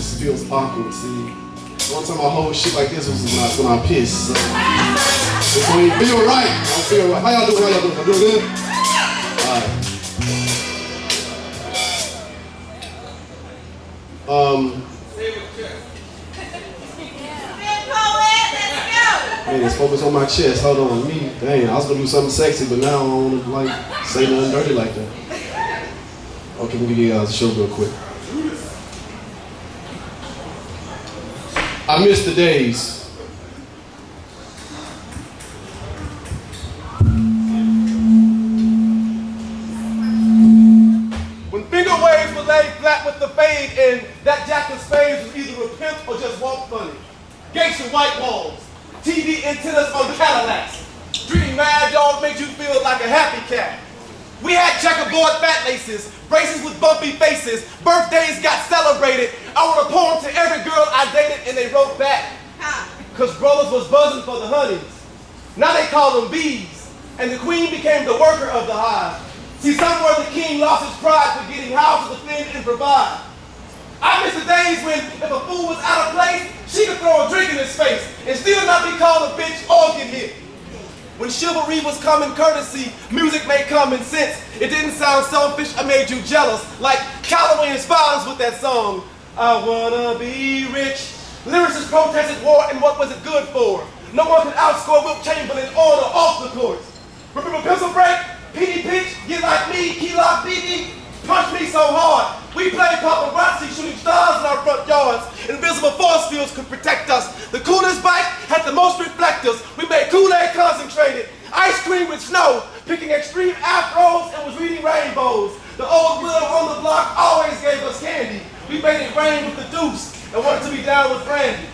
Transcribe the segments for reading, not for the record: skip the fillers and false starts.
just feels awkward, see. One time I hold shit like this was when I pissed. So. It's when you feel right. I don't feel right. How y'all doing? How y'all doing? Doing good? Alright. Man, let's focus on my chest. Hold on. Dang, I was gonna do something sexy, but now I don't want to like say nothing dirty like that. Okay, we'll give you guys a show real quick. I miss the days. When finger waves were laid flat with the fade and that Jack's fade was either a pimp or just walk funny. Gates and white walls, TV antennas on Cadillacs. Dream Mad Dog made you feel like a happy cat. We had checkerboard fat laces, braces with bumpy faces, birthdays got celebrated. I wrote a poem to every girl I dated and they wrote back. Cause brothers was buzzing for the honeys. Now they call them bees, and the queen became the worker of the hive. See, somewhere the king lost his pride for getting how to defend and provide. I miss the days when if a fool was out of place, she could throw a drink in his face and still not be called a bitch or get hit. When chivalry was common courtesy, music made common sense. It didn't sound selfish, I made you jealous. Like Calloway inspired us with that song, I wanna be rich. Lyricists protested war and what was it good for? No one could outscore Wilt Chamberlain on or off the courts. Remember Pencil Break, PD Pitch, Get Like Me, Key Lock BD, Punch Me So Hard. We played paparazzi, shooting stars in our front yards. Invisible force fields could protect us. The coolest bike had the most reflectors. We made Kool-Aid concentrated, ice cream with snow, picking extreme afros and was reading rainbows. The old widow on the block always gave us candy. We made it rain with the deuce and wanted to be down with Brandy.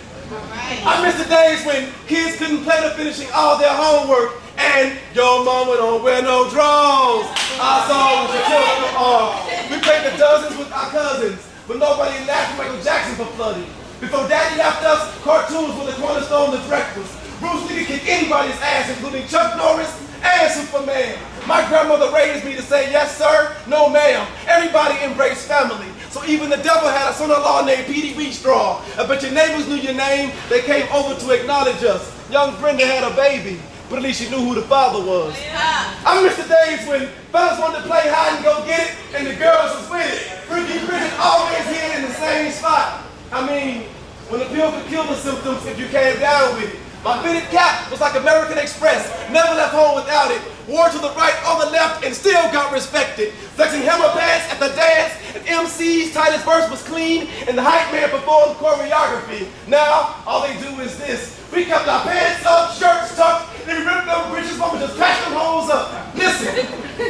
I miss the days when kids couldn't play to finishing all their homework and your mama don't wear no drawers. Our songs were killer off. We played the dozens with our cousins, but nobody laughed at Michael Jackson for flooding. Before Daddy left us, cartoons were the cornerstone of breakfast. Bruce Lee could kick anybody's ass, including Chuck Norris and Superman. My grandmother raised me to say yes sir, no ma'am. Everybody embraced family. So even the devil had a son-in-law named Petey Wheatstraw. I bet your neighbors knew your name. They came over to acknowledge us. Young Brenda had a baby, but at least she knew who the father was. I miss the days when fellas wanted to play hide and go get it, and the girls was with it. Ricky Bridget always hid in the same spot. I mean, when the pill could kill the symptoms if you came down with it. My fitted cap was like American Express, never left home without it. Wore to the right or the left and still got respected. Flexing hammer pants at the dance, and MC's tightest verse was clean, and the hype man performed choreography. Now, all they do is this. We kept our pants up, shirts tucked, and we ripped them bridges, but we just patched them holes up. Listen,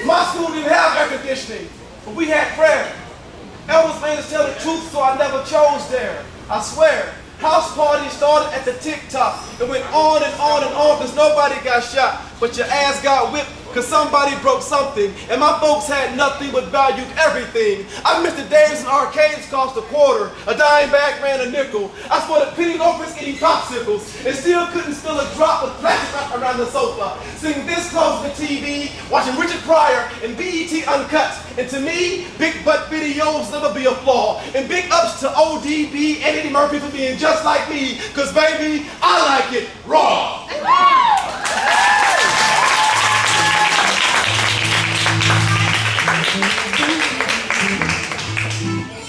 my school didn't have air conditioning, but we had prayer. Elders made us tell the truth, so I never chose there. I swear. House parties started at the TikTok. It went on and on and on because nobody got shot, but your ass got whipped because somebody broke something. And my folks had nothing but valued everything. I miss the days when arcades cost a quarter, a dime bag ran a nickel. I sported penny loafers eating popsicles and still couldn't spill a drop of plastic wrap around the sofa. Sitting this close to the TV, watching Richard Pryor and BET Uncut. And to me, big butt videos never be a flaw. And big ups to ODB and Eddie Murphy for being just like me, cause baby, I like it raw.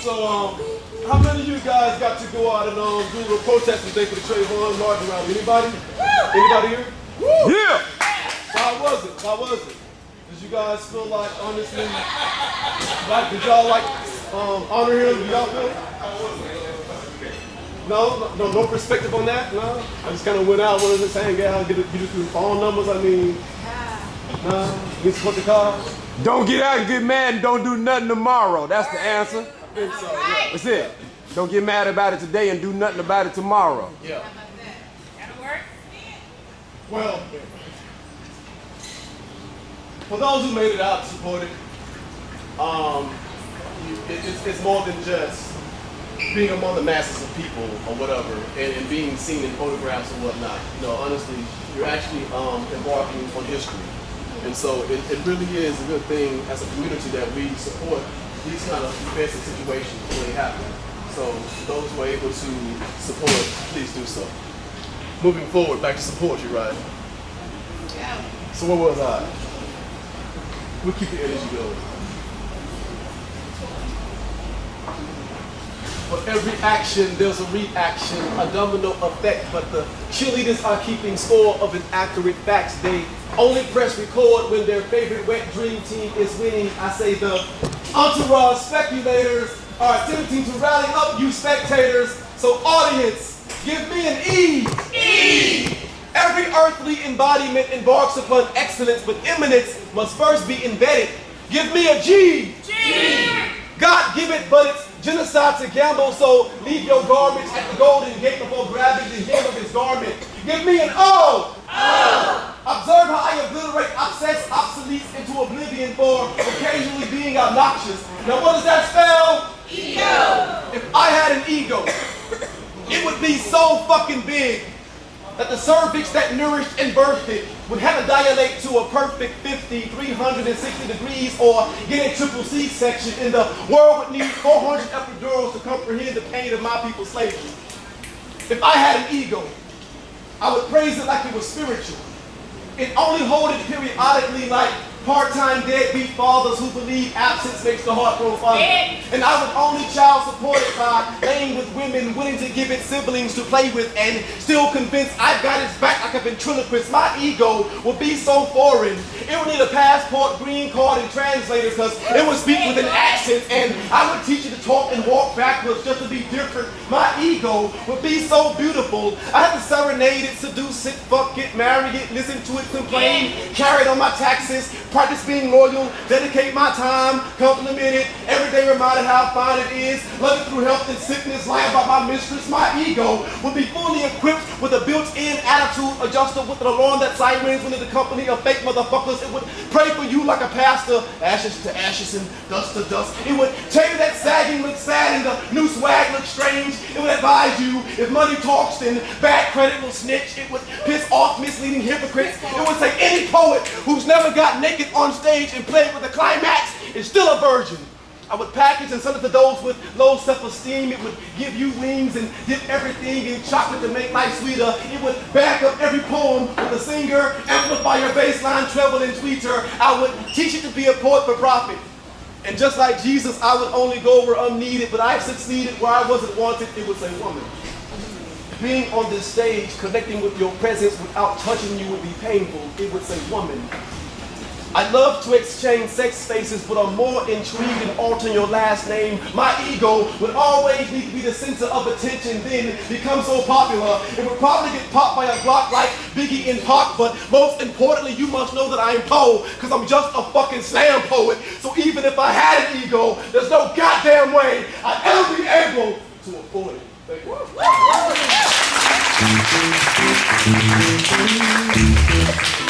So, how many of you guys got to go out and do a protest today for the Trayvon Martin rally? Anybody? Anybody here? Yeah! How was it? How was it? Did you guys feel like, honestly, like, did y'all like honor him? Did y'all feel? No perspective on that? No? I just kind of went out, wanted to just hang out, get a few phone numbers. I mean, nah, get support the cause. Don't get out and get mad and don't do nothing tomorrow. That's the answer. I think so, yeah. That's it. Don't get mad about it today and do nothing about it tomorrow. Yeah. That'll work. Well, for those who made it out to support it, it's more than just being among the masses of people or whatever, and being seen in photographs and whatnot. You know, honestly, you're actually embarking on history. And so it really is a good thing as a community that we support these kind of events and situations when they happen. So those who are able to support, please do so. Moving forward, back to some poetry, right? Yeah. So where was I? We'll keep the energy going. For every action, there's a reaction, a domino effect, but the cheerleaders are keeping score of inaccurate facts. They only press record when their favorite wet dream team is winning. I say the entourage speculators are attempting to rally up you spectators. So audience, give me an E. E. Every earthly embodiment embarks upon excellence, but eminence must first be embedded. Give me a G. G. God give it, but it's genocide to gamble, so leave your garbage at the Golden Gate before grabbing the hem of his garment. Give me an O. O. Observe how I obliterate obsess obsoletes into oblivion for occasionally being obnoxious. Now what does that spell? Ego. If I had an ego, it would be so fucking big that the cervix that nourished and birthed it would have to dilate to a perfect 50, 360 degrees, or get a triple C-section, and the world would need 400 epidurals to comprehend the pain of my people's slavery. If I had an ego, I would praise it like it was spiritual, and only hold it periodically like part-time deadbeat fathers who believe absence makes the heart grow fonder. And I would only child support it by laying with women willing to give it siblings to play with and still convinced I've got its back like a ventriloquist. My ego would be so foreign. It would need a passport, green card, and translator because it would speak with an accent, and I would teach it to talk and walk backwards just to be different. My ego would be so beautiful. I had to serenade it, seduce it, fuck it, marry it, listen to it, complain, carry it on my taxes, practice being loyal, dedicate my time, compliment it, every day reminded how fine it is, love it through health and sickness, lie about my mistress. My ego would be fully equipped with a built-in attitude adjuster with an alarm that sirens when in the company of fake motherfuckers. It would pray for you like a pastor, ashes to ashes and dust to dust. It would tell you that sagging looks sad and the new swag looks strange. It would advise you if money talks then bad credit will snitch. It would piss off misleading hypocrites. It would say any poet who's never got naked on stage and played with the climax is still a virgin. I would package and send it to those with low self-esteem. It would give you wings and dip everything in chocolate to make life sweeter. It would back up every poem with a singer, amplify your bass line, treble, and tweeter. I would teach it to be a poet for profit. And just like Jesus, I would only go where I'm needed, but I've succeeded where I wasn't wanted. It would say woman. Being on this stage, connecting with your presence without touching you would be painful. It would say woman. I love to exchange sex spaces, but I'm more intrigued in altering your last name. My ego would always need to be the center of attention, then become so popular. It would probably get popped by a block like Biggie and Pac, but most importantly, you must know that I am Poe, because I'm just a fucking slam poet. So even if I had an ego, there's no goddamn way I'd ever be able to afford it. Thank you.